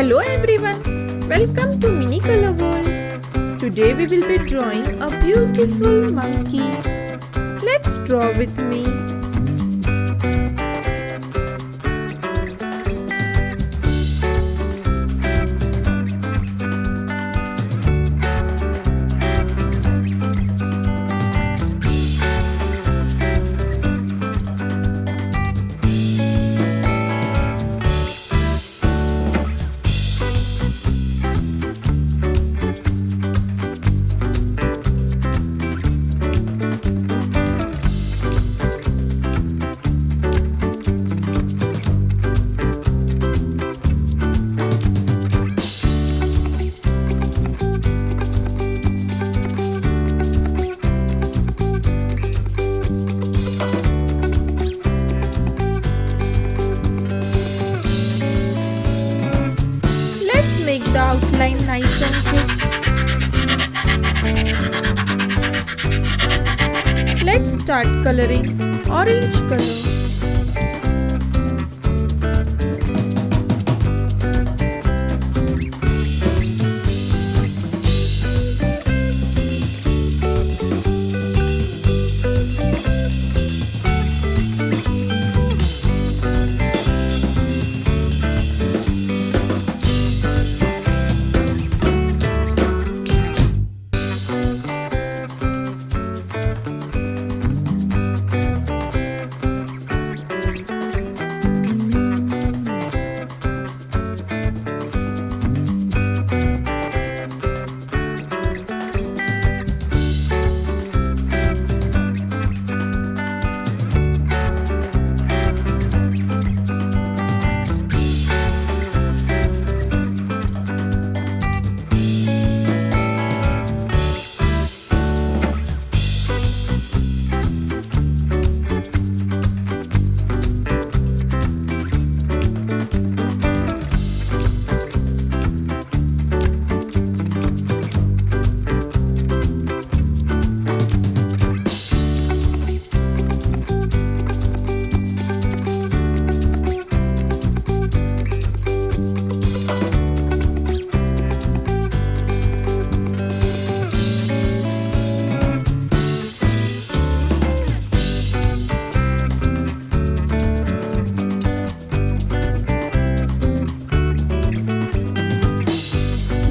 Hello everyone, welcome to Mini Color World. Today we will be drawing a beautiful monkey. Let's draw with me. Let's make the outline nice and thick. Let's start coloring orange color.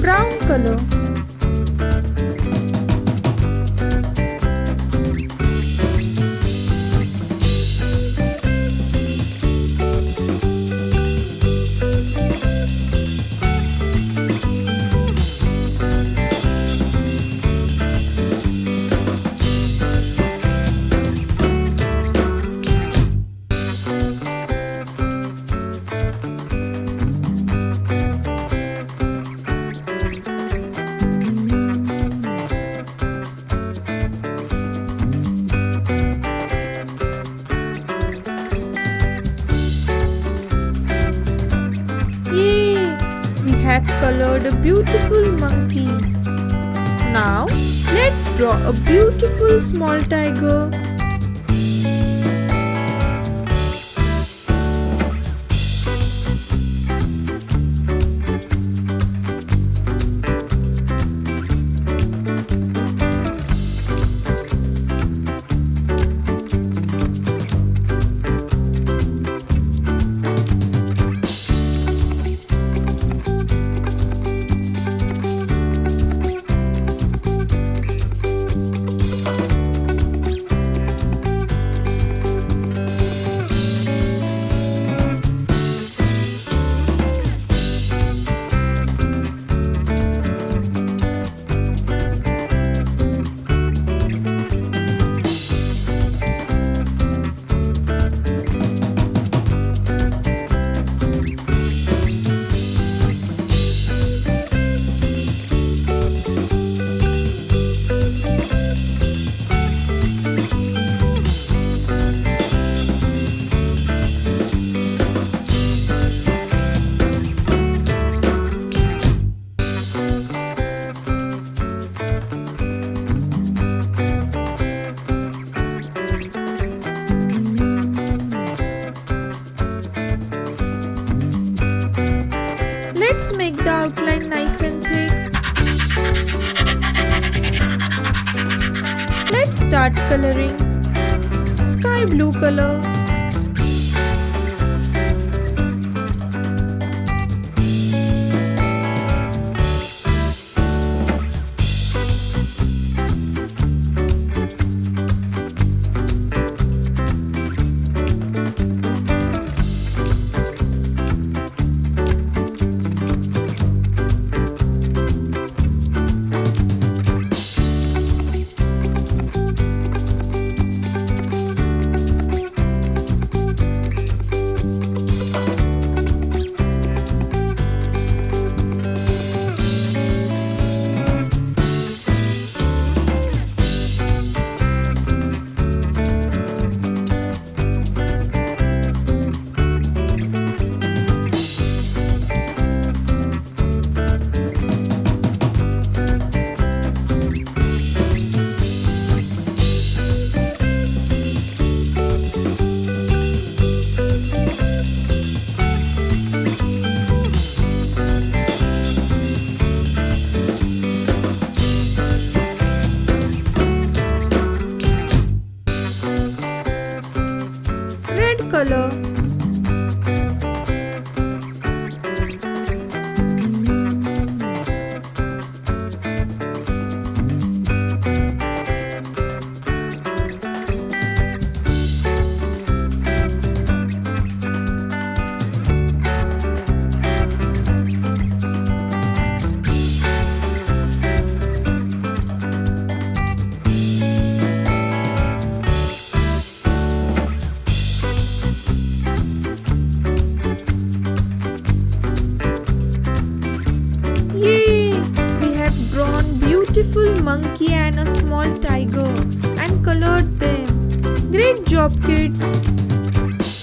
Brown color. Yay! We have colored a beautiful monkey. Now, let's draw a beautiful small tiger. Let's make the outline nice and thick. Let's start coloring. Sky blue color. Red color. Yay! We have drawn beautiful monkey and a small tiger and colored them. Great job, kids!